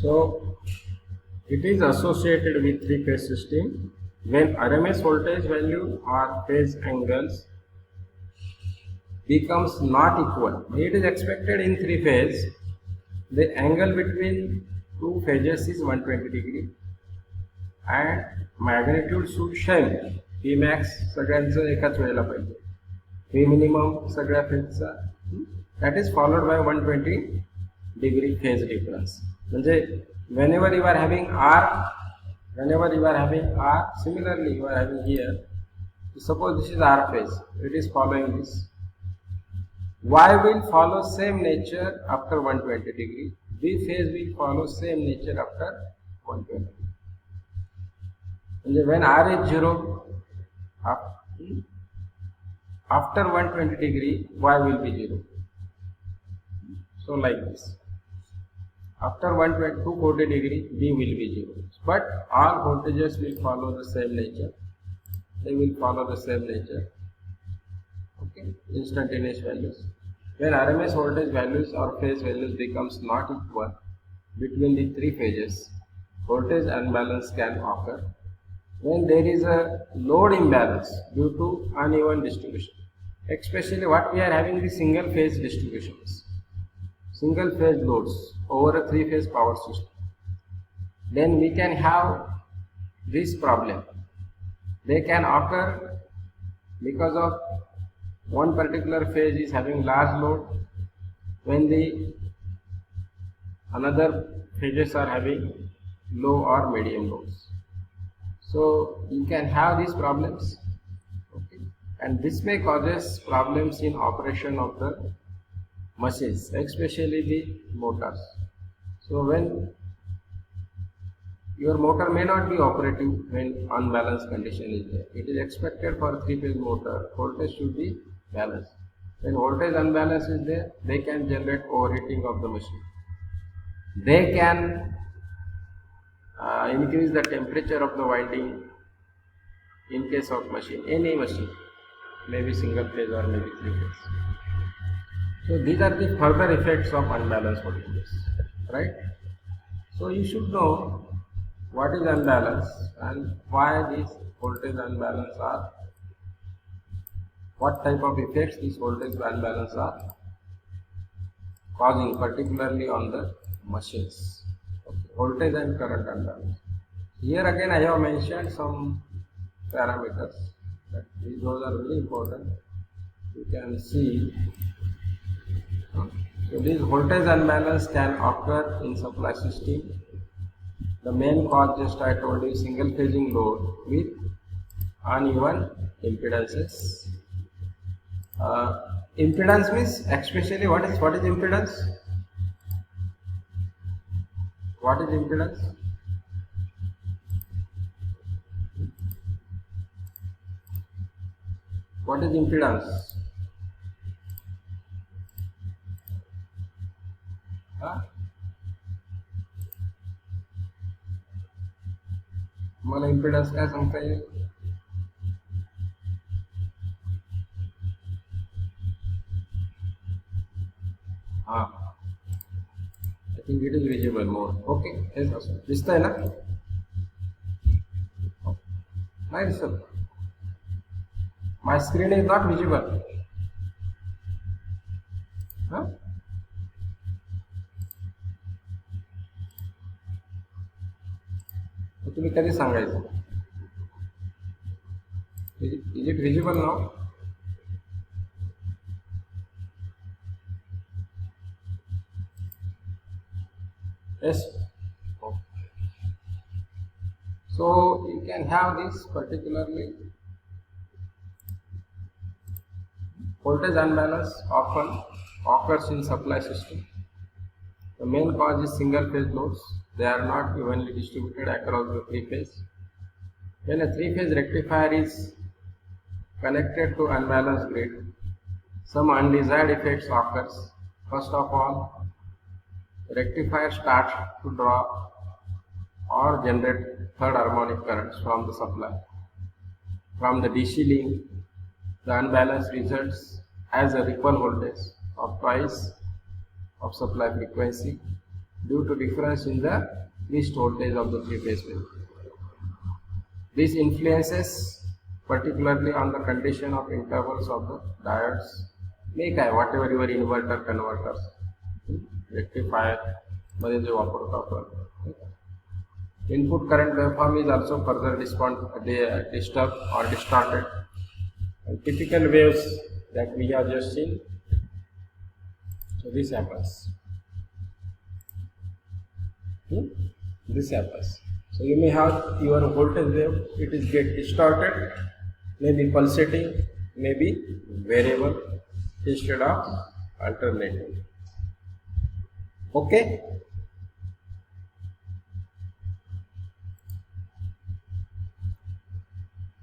So it is associated with three-phase system when RMS voltage value or phase angles becomes not equal. It is expected in three phase the angle between two phases is 120 degree and magnitude should same. P max सगळ्यांचं एकाच वेळेला पाहिजे. P minimum सगळ्या फेजचा that is followed by 120 degree phase difference. म्हणजे whenever you are having R, similarly you are having here, suppose this is R phase, it is following this. Y will follow same nature after 120 degree. B phase will follow same nature after 120 degree. And when R is 0, after 120 degree, Y will be 0. So like this. After 240 degree, B will be 0. But all voltages will follow the same nature. They will follow the same nature. Okay, instantaneous values. When RMS voltage values or phase values becomes not equal between the three phases, voltage imbalance can occur. When there is a load imbalance due to uneven distribution, especially what we are having the single phase distributions, single phase loads over a three phase power system, then we can have this problem. They can occur because of one particular phase is having large load when the another phases are having low or medium loads. So you can have these problems, okay, and this may causes problems in operation of the machines, especially the motors. So when your motor may not be operative when unbalanced condition is there. It is expected for a three-phase motor, voltage should be balanced. When voltage unbalance is there, they can generate overheating of the machine. They can increase the temperature of the winding in case of machine, any machine, maybe single phase or maybe three phase. So these are the further effects of unbalanced voltages, right? So you should know what is unbalance and why these voltage unbalance are, what type of effects these voltage unbalance are causing, particularly on the machines. Okay. Voltage and current unbalance. Here again I have mentioned some parameters. Those are very important. You can see. So this voltage unbalance can occur in supply system. The main cause, just I told you, single phasing load with uneven impedances. Impedance means, especially what is impedance? What is impedance? What is impedance? मला impedance काय सांगता येईल? I think it is visible more. Okay, yes, awesome. दिसतंय ना? नाही दिसत. My screen is not visible. तुम्ही कधी सांगायचं? Is it visible now? Yes. So you can have this particularly voltage unbalance often occurs in supply system. The main cause is single phase loads. They are not evenly distributed across the three phase. When a three phase rectifier is connected to unbalanced grid, some undesired effects occurs. First of all, rectifier starts to draw or generate third harmonic currents from the supply. From the DC link, the unbalance results as a ripple voltage of twice of supply frequency. due to difference in the least voltage of the three-phase wave. This influences particularly on the condition of intervals of the diodes. Make whatever your inverter, converters, rectifier, मध्ये जे वापरतो आपण. Input current waveform is also further disturbed or distorted. And typical waves that we have just seen. So this happens. This happens. So you may have your voltage wave, it is get distorted, maybe pulsating, maybe variable instead of alternating. Okay?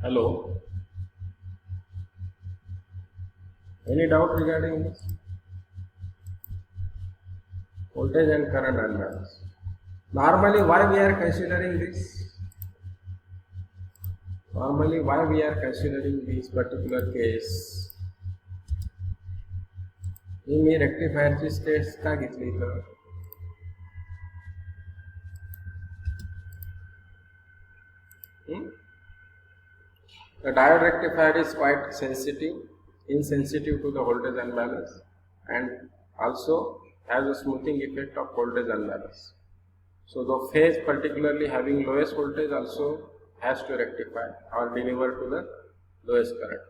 Hello? Any doubt regarding this? Voltage and current unbalance. Normally, why we are considering this? Normally, why we are considering this particular case? मी रेक्टिफायरची states का घेतली तर the diode rectifier is quite insensitive to the voltage unbalance, and also has a smoothing effect of voltage unbalance. So the phase particularly having lowest voltage also has to rectify or deliver to the lowest current.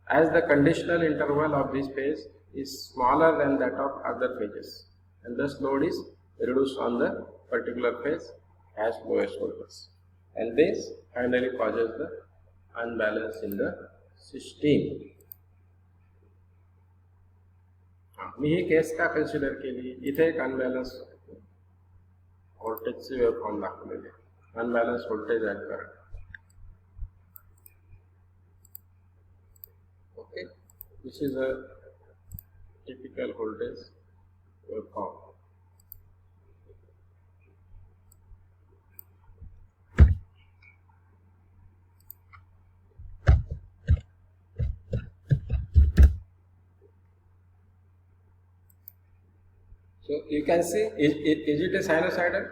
As the conditional interval of this phase is smaller than that of other phases, and thus load is reduced on the particular phase as lowest voltage, and this finally causes the unbalance in the system. Me he case का consider केली, इथे एक unbalance व्होल्टेजचे waveform दाखवलेले, unbalance voltage and current. Okay, this is a typical voltage waveform. So you can see, is it a sinusoidal?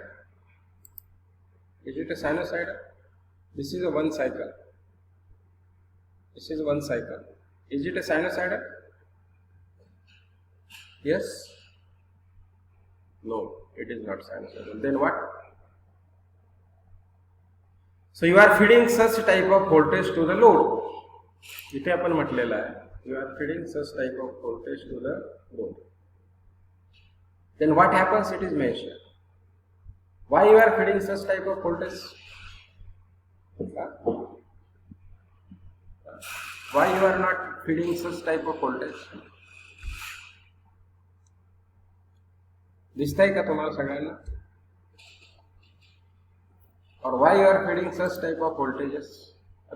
Is it a sinusoidal? This is a one cycle. This is one cycle. Is it a sinusoidal? Yes? No, it is not sinusoidal. Then what? So you are feeding such type of voltage to the load. इथे आपण म्हटलेलं आहे, you are feeding such type of voltage to the load. Then what happens? It is mentioned. Why you are feeding such type of voltage? Why you are not feeding such type of voltage? दिसतंय का तुम्हाला सगळ्यांना? Or why you are feeding such type of voltages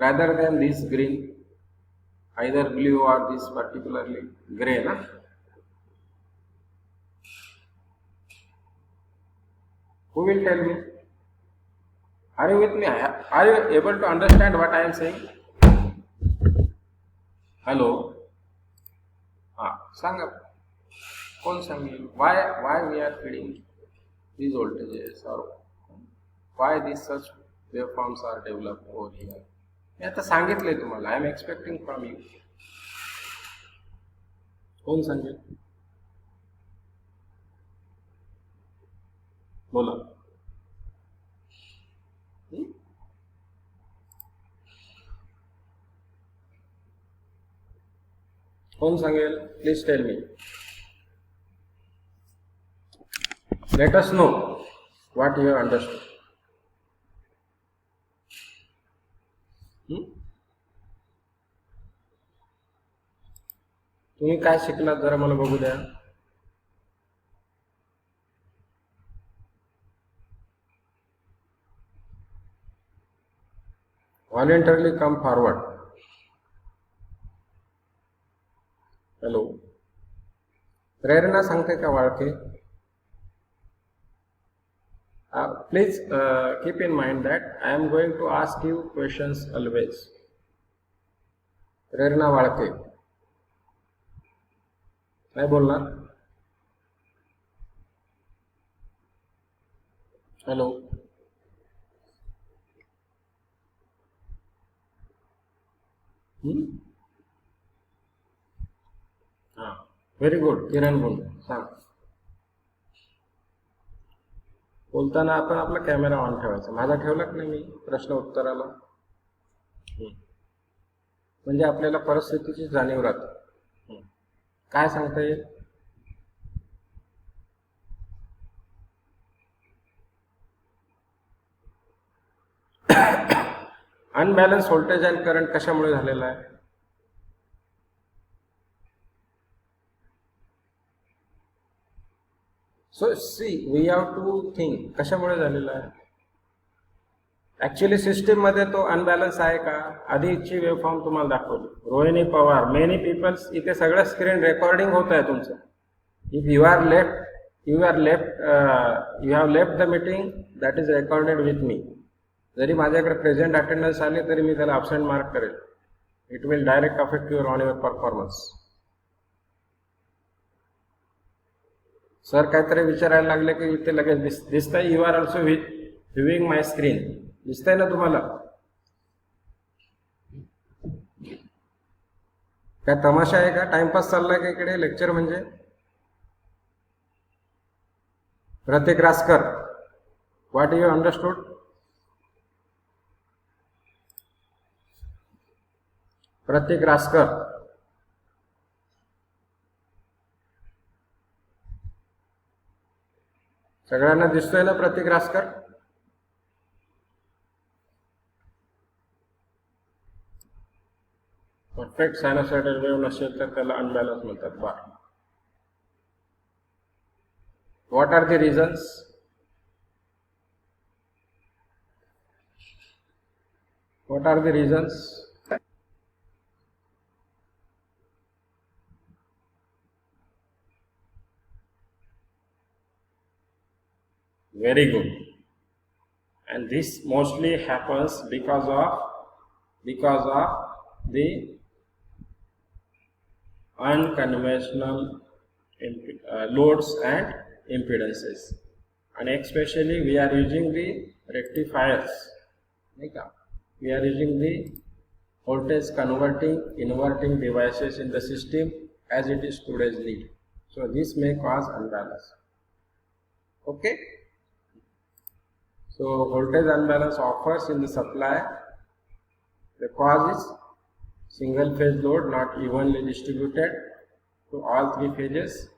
rather than this green, either blue or this particularly gray, na? Who will tell me? Are you with me? Are you able to understand what I am saying? Hello? सांगा. कोण सांगेल? Why we are feeding these voltages, or why these such waveforms are developed over here? मी आता सांगितले तुम्हाला. I am expecting from you. कोण सांगेल? बोला. कोण सांगेल? Please tell me. Let us know what you have understood. तुम्ही काय शिकलात जरा मला बघू द्या. Voluntarily come forward. Hello. प्रेरणा सांगते का Walke? Please keep in mind that I am going to ask you questions always. प्रेरणा वाळके काय बोलणार? Hello. हां, व्हेरी गुड. किरण गुंड, सांग. बोलताना आपण आपला कॅमेरा ऑन ठेवायचा. माझा ठेवला की नाही मी प्रश्न उत्तराला? म्हणजे आपल्याला परिस्थितीची जाणीव राहते. काय सांगता येईल? अनबॅलन्स व्होल्टेज अँड करंट कशामुळे झालेला आहे? सो सी, वी हॅव टू थिंक कशामुळे झालेला आहे. ॲक्च्युली सिस्टीममध्ये तो अनबॅलन्स आहे का? आधीची वेवफॉर्म तुम्हाला दाखवली. रोहिणी पवार, मेनी पीपल्स, इथे सगळं स्क्रीन रेकॉर्डिंग होत आहे तुमचं. If you have left the meeting, that is recorded with me. जरी माझ्याकडे प्रेझेंट अटेंडन्स आले तरी मी त्याला अब्सेंट मार्क करेल. It will direct affect your on your performance. Sir काहीतरी विचारायला लागले की इथे लगेच दिसतंय, you are also viewing my screen. दिसतंय ना तुम्हाला? काय तमाशा आहे का? टाइमपास चाललाय का इकडे? लेक्चर म्हणजे? Pratik Raskar, what you understood? Pratik Raskar, सगळ्यांना दिसतोय ना Pratik Raskar? Perfect sinusoidal wave नसेल तर त्याला अनबॅलन्स म्हणतात. बरं, what are the reasons? What are the reasons? Very good. And this mostly happens because of the unconventional loads and impedances, and especially we are using the rectifiers. We are using the voltage converting inverting devices in the system as it is today's need. So this may cause unbalance. Okay. So voltage unbalance occurs in the supply. The cause is single phase load not evenly distributed to all three phases.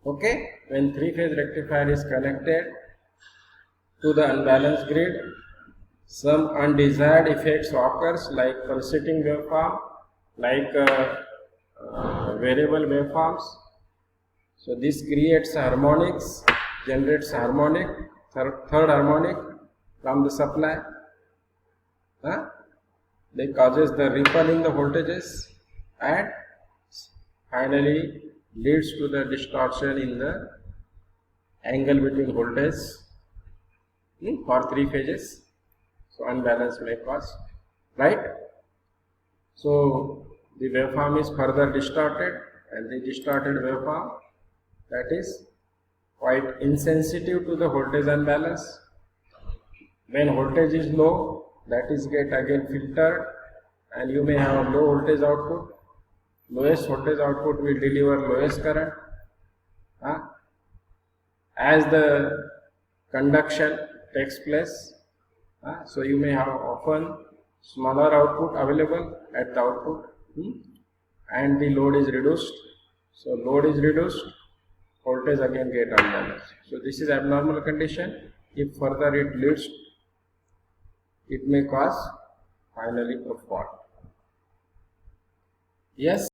Okay, when three phase rectifier is connected to the unbalanced grid, some undesired effects occurs like pulsating waveform, like variable waveforms. So this creates harmonics, generates harmonic, third harmonic from the supply. They causes the ripple in the voltages and finally leads to the distortion in the angle between voltage for three phases. So unbalance may cause, right? So the waveform is further distorted, and the distorted waveform, that is quite insensitive to the voltage unbalance. When voltage is low, that is get again filtered, and you may have a low voltage output. Lowest voltage output will deliver lowest current. As the conduction takes place, so you may have often smaller output available at the output, and the load is reduced. So load is reduced, voltage again get unbalanced. So this is abnormal condition. If further it leads, it may cause finally a fault. Yes.